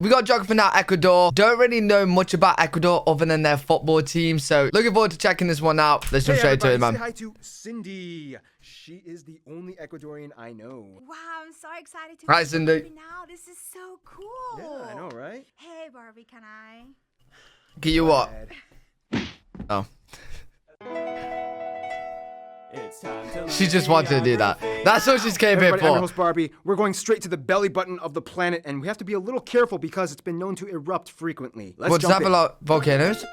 We got geography now, Ecuador. Don't really know much about Ecuador other than their football team. So looking forward to checking this one out. Let's jump straight to it, man. Say hi to Cindy. She is the only Ecuadorian I know. Wow, I'm so excited to Hi, meet Cindy. Barbie now. This is so cool. Yeah, I know, right? Hey, Barbie, can I? Can you what? Oh. She just wanted to do that. That's what she's came here Everybody, I'm your for. host Barbie. We're going straight to the belly button of the planet, and we have to be a little careful because it's been known to erupt frequently. What's that about volcanoes?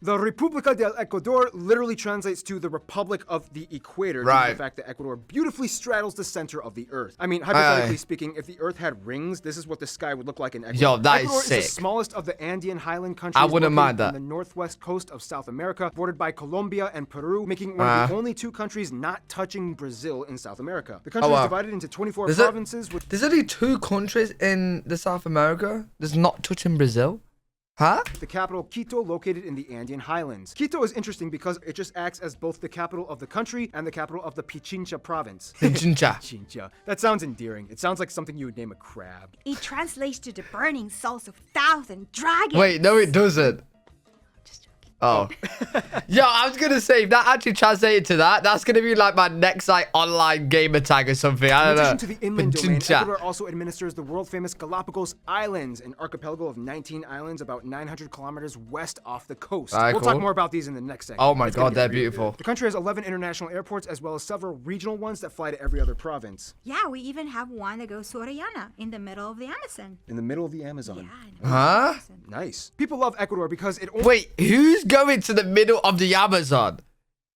The República del Ecuador literally translates to the Republic of the Equator, due to Right. the fact that Ecuador beautifully straddles the center of the Earth. I mean, hypothetically speaking, if the Earth had rings, this is what the sky would look like in Ecuador. Yo, that is Ecuador sick. is the smallest of the Andean highland countries. I wouldn't mind located that. on the northwest coast of South America, bordered by Colombia and Peru, making it one of the only two countries not touching Brazil in South America. The country is divided into 24 provinces with There's only 2 countries in the South America that's not touching Brazil. Huh? the capital Quito located in the Andean highlands. Quito is interesting because it just acts as both the capital of the country and the capital of the Pichincha province. Pichincha. Pichincha. That sounds endearing. It sounds like something you would name a crab. It translates to the burning souls of 1,000 dragons. Wait, no, it doesn't. Just joking. Oh. Yo, I was gonna say, if that actually translated to that, that's gonna be like my next like online gamer tag or something. I In don't know. addition to the inland domain, Pichincha. Ecuador also administers the world-famous Galapagos Islands, an archipelago of 19 islands about 900 kilometers west off the coast. Alright, We'll cool. talk more about these in the next segment. Oh my It's gonna god, get they're really beautiful. good. The country has 11 international airports as well as several regional ones that fly to every other province. Yeah, we even have one that goes to Orellana in the middle of the Amazon. In the middle of the Amazon. Yeah, I know. Huh? Amazon. Nice. People love Ecuador because it only Wait, who's going to the middle of the Amazon?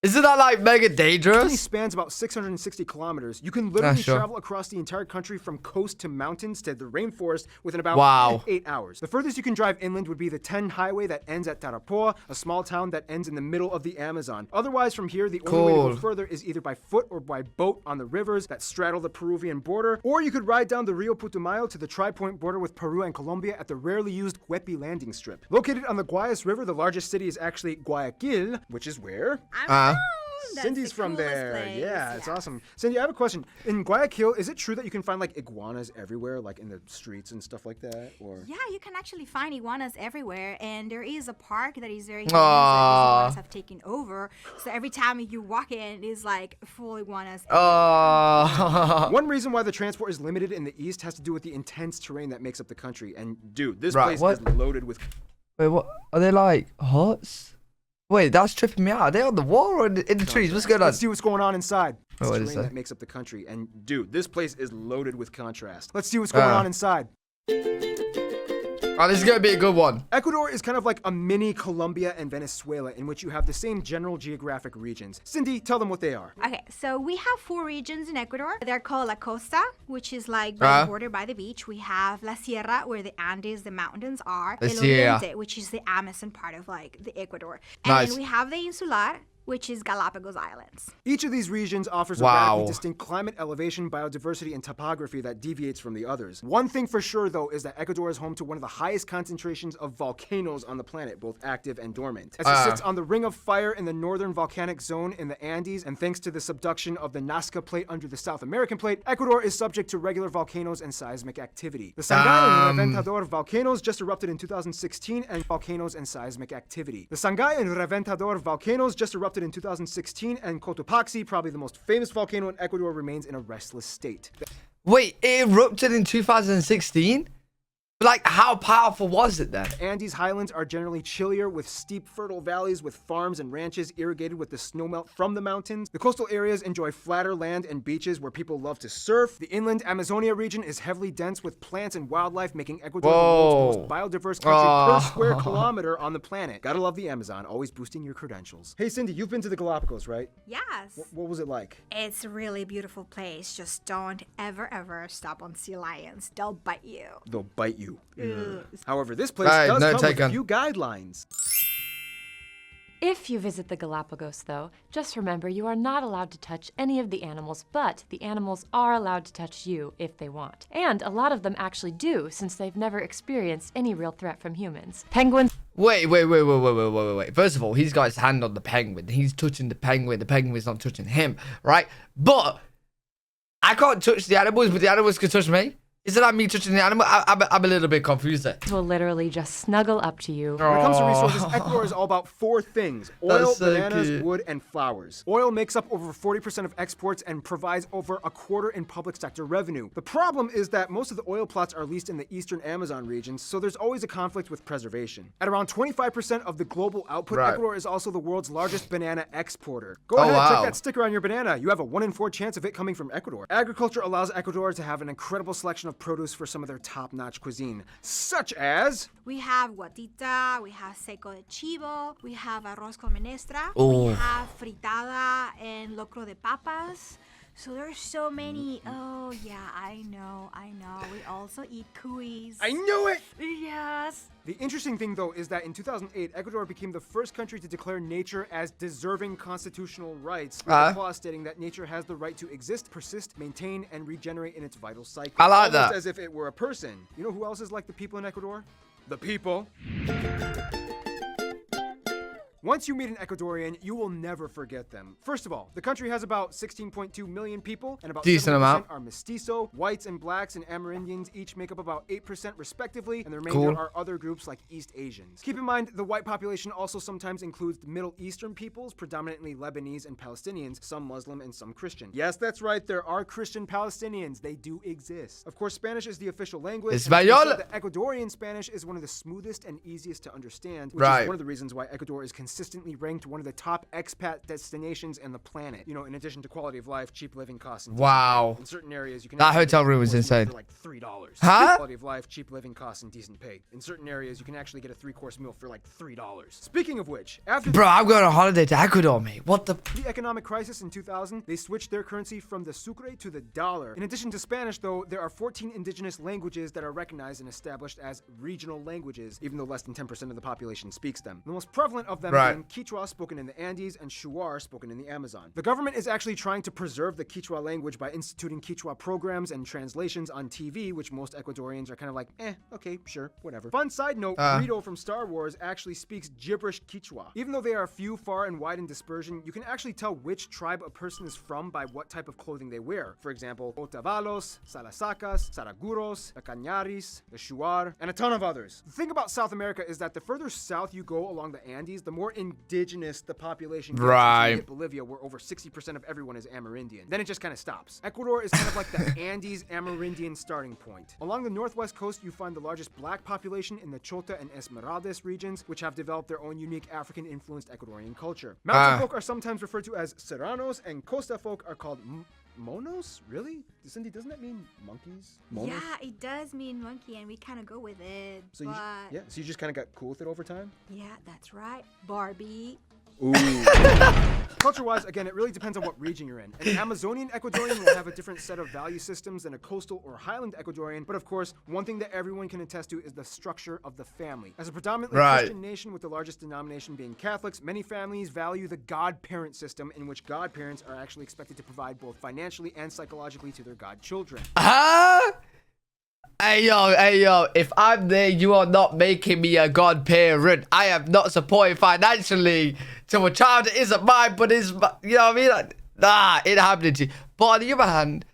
Isn't that like mega only dangerous? spans about 660 kilometers. You can literally sure. travel across the entire country from coast to mountains to the rainforest within about Wow. 8 hours. The furthest you can drive inland would be the 10 highway that ends at Tarapoa, a small town that ends in the middle of the Amazon. Otherwise, from here, the only way to Cool. go further is either by foot or by boat on the rivers that straddle the Peruvian border, or you could ride down the Rio Putumayo to the tri-point border with Peru and Colombia at the rarely used Huepi landing strip. Located on the Guayas River, the largest city is actually Guayaquil, which is where? That's Cindy's the from coolest there. place. Yeah, it's awesome. Cindy, I have a question. In Guayaquil, is it true that you can find like iguanas everywhere, like in the streets and stuff like that? Or Yeah, you can actually find iguanas everywhere, and there is a park that is very famous Aw. that these iguanas have taken over. So every time you walk in, it is like full iguanas. Oh. one reason why the transport is limited in the east has to do with the intense terrain that makes up the country. And dude, this Right, place what? is loaded with Wait, what? Are they like huts? Wait, that's tripping me out. Are they on the wall or in the trees? What's going on? Let's see what's going on inside. It's what the is terrain that? that makes up the country. And dude, this place is loaded with contrast. Let's see what's going on inside. Oh, this is gonna be a good one. Ecuador is kind of like a mini Colombia and Venezuela in which you have the same general geographic regions. Cindy, tell them what they are. Okay, so we have 4 regions in Ecuador. They're called La Costa, which is like by the border by the beach. We have La Sierra, where the Andes, the mountains are. La El Sierra. Oriente, which is the Amazon part of like the Ecuador. And Nice. then we have the Insular, which is Galapagos Islands. Each of these regions offers a Wow. radically distinct climate, elevation, biodiversity, and topography that deviates from the others. One thing for sure, though, is that Ecuador is home to one of the highest concentrations of volcanoes on the planet, both active and dormant. As it sits on the ring of fire in the northern volcanic zone in the Andes, and thanks to the subduction of the Nazca Plate under the South American Plate, Ecuador is subject to regular volcanoes and seismic activity. The Sangay and Reventador volcanoes just erupted in 2016, and volcanoes and seismic activity. The Sangay and Reventador volcanoes just erupted in 2016, and Cotopaxi, probably the most famous volcano in Ecuador, remains in a restless state. Wait, it erupted in 2016? Like, how powerful was it then? Andes highlands are generally chillier with steep, fertile valleys with farms and ranches irrigated with the snowmelt from the mountains. The coastal areas enjoy flatter land and beaches where people love to surf. The inland Amazonia region is heavily dense with plants and wildlife, making Ecuador the world's most biodiverse country per square kilometer on the planet. Gotta love the Amazon, always boosting your credentials. Hey Cindy, you've been to the Galapagos, right? Yes. What was it like? It's a really beautiful place. Just don't ever stop on sea lions. They'll bite you. They'll bite you. Ugh. However, this place Right, does no come with a taken. few guidelines. If you visit the Galapagos, though, just remember you are not allowed to touch any of the animals, but the animals are allowed to touch you if they want. And a lot of them actually do, since they've never experienced any real threat from humans. Penguins. Wait. First of all, he's got his hand on the penguin. He's touching the penguin. The penguin's not touching him, right? But I can't touch the animals, but the animals can touch me. Is it like me touching the animal? I'm a little bit confused there. Will literally just snuggle up to you. When it comes to resources, Ecuador is all about 4 things: oil, That's so bananas, cute. wood, and flowers. Oil makes up over 40% of exports and provides over a quarter in public sector revenue. The problem is that most of the oil plots are leased in the eastern Amazon regions, so there's always a conflict with preservation. At around 25% of the global output, Right. Ecuador is also the world's largest banana exporter. Go Oh, ahead, wow. check that sticker on your banana. You have a 1 in 4 chance of it coming from Ecuador. Agriculture allows Ecuador to have an incredible selection of produce for some of their top-notch cuisine, such as We have guatita, we have seco de chivo, we have arroz con menestra, Oh. we have fritada and locro de papas. So there's so many. Oh yeah, I know. We also eat cuis. I knew it! Yes. The interesting thing, though, is that in 2008, Ecuador became the first country to declare nature as deserving constitutional rights, with a clause stating that nature has the right to exist, persist, maintain, and regenerate in its vital cycle. I like Almost that. as if it were a person. You know who else is like the people in Ecuador? The people. Once you meet an Ecuadorian, you will never forget them. First of all, the country has about 16.2 million people, and about Decent 70% amount. are mestizo. Whites and blacks and Amerindians each make up about 8% respectively, and the remainder Cool. are other groups like East Asians. Keep in mind, the white population also sometimes includes Middle Eastern peoples, predominantly Lebanese and Palestinians, some Muslim and some Christian. Yes, that's right, there are Christian Palestinians. They do exist. Of course, Spanish is the official language. and it's been Español. said that Ecuadorian Spanish is one of the smoothest and easiest to understand, which Right. is one of the reasons why Ecuador is consistently ranked one of the top expat destinations in the planet. You know, in addition to quality of life, cheap living costs, and decent Wow. pay. In certain areas, you can That actually hotel get a room was three-course meal insane. for like $3. Huh? Quality of life, cheap living costs, and decent pay. In certain areas, you can actually get a 3-course meal for like $3. Speaking of which, after Bro, I'm going on holiday to Ecuador, mate. What the? the economic crisis in 2000, they switched their currency from the sucre to the dollar. In addition to Spanish, though, there are 14 indigenous languages that are recognized and established as regional languages, even though less than 10% of the population speaks them. The most prevalent of them Right. being Quechua, spoken in the Andes, and Shuar, spoken in the Amazon. The government is actually trying to preserve the Quechua language by instituting Quechua programs and translations on TV, which most Ecuadorians are kind of like, okay, sure, whatever. Fun side note, Greedo from Star Wars actually speaks gibberish Quechua. Even though they are few, far, and wide in dispersion, you can actually tell which tribe a person is from by what type of clothing they wear. For example, Otavalos, Salasacas, Saraguros, the Cañaris, the Shuar, and a ton of others. The thing about South America is that the further south you go along the Andes, the more indigenous the population gets. Right. Until you hit Bolivia, where over 60% of everyone is Amerindian. Then it just kind of stops. Ecuador is kind of like the Andes Amerindian starting point. Along the northwest coast, you find the largest black population in the Chota and Esmeraldas regions, which have developed their own unique African-influenced Ecuadorian culture. Mountain folk are sometimes referred to as serranos, and costa folk are called monos? Really? Cindy, doesn't that mean monkeys? Monos? Yeah, it does mean monkey, and we kind of go with it. So but so you just kind of got cool with it over time? yeah, that's right. Barbie. Ooh. Culture-wise, again, it really depends on what region you're in. An Amazonian Ecuadorian will have a different set of value systems than a coastal or highland Ecuadorian, but of course, one thing that everyone can attest to is the structure of the family. As a predominantly Right. Christian nation with the largest denomination being Catholics, many families value the godparent system in which godparents are actually expected to provide both financially and psychologically to their godchildren. Huh? Hey yo, if I'm there, you are not making me a godparent. I am not supporting financially to a child that isn't mine, but is, you know what I mean? Like, nah, it happened to you. But on the other hand,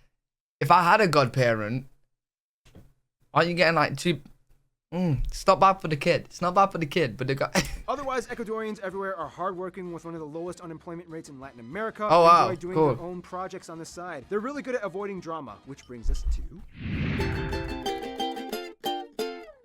if I had a godparent, aren't you getting like two? It's not bad for the kid. It's not bad for the kid, but the guy. Otherwise, Ecuadorians everywhere are hardworking with one of the lowest unemployment rates in Latin America. Oh, wow. Enjoy doing Cool. their own projects on the side. They're really good at avoiding drama, which brings us to...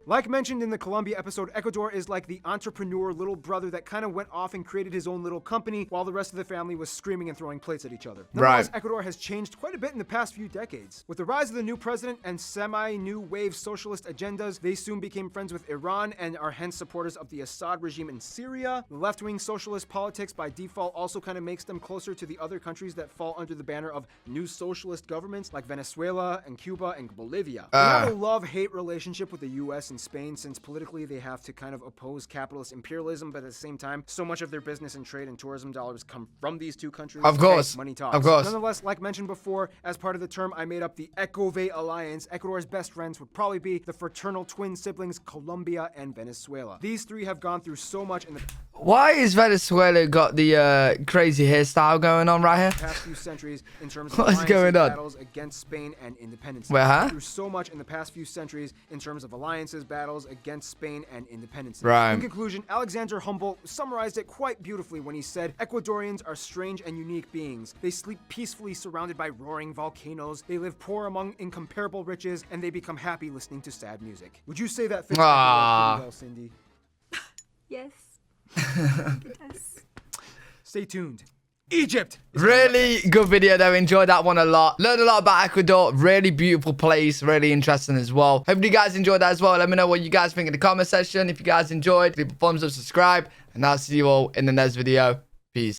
Like mentioned in the Colombia episode, Ecuador is like the entrepreneur little brother that kind of went off and created his own little company while the rest of the family was screaming and throwing plates at each other. Nonetheless, Ecuador has changed quite a bit in the past few decades. With the rise of the new president and semi-new wave socialist agendas, they soon became friends with Iran and are hence supporters of the Assad regime in Syria. The left-wing socialist politics by default also kind of makes them closer to the other countries that fall under the banner of new socialist governments like Venezuela and Cuba and Bolivia. They have a love-hate relationship with the US and Spain, since politically they have to kind of oppose capitalist imperialism, but at the same time, so much of their business and trade and tourism dollars come from these two countries. Of course. Money talks. Of course. Nonetheless, like mentioned before, as part of the term, I made up the Ecove Alliance. Ecuador's best friends would probably be the fraternal twin siblings Colombia and Venezuela. These three have gone through so much in the... Why is Venezuela got the crazy hairstyle going on right here? Past few centuries in terms of What's going on? battles against Spain and independence. Wait, huh? Through so much in the past few centuries in terms of alliances, battles against Spain and independence. Right. In conclusion, Alexander Humboldt summarized it quite beautifully when he said, Ecuadorians are strange and unique beings. They sleep peacefully surrounded by roaring volcanoes. They live poor among incomparable riches, and they become happy listening to sad music. Would you say that fits Ecuador pretty well, Cindy? Yes. Yes. Stay tuned. Egypt! Really good video though. Enjoyed that one a lot. Learned a lot about Ecuador. Really beautiful place. Really interesting as well. Hope you guys enjoyed that as well. Let me know what you guys think in the comment section. If you guys enjoyed, leave a thumbs up, subscribe, and I'll see you all in the next video.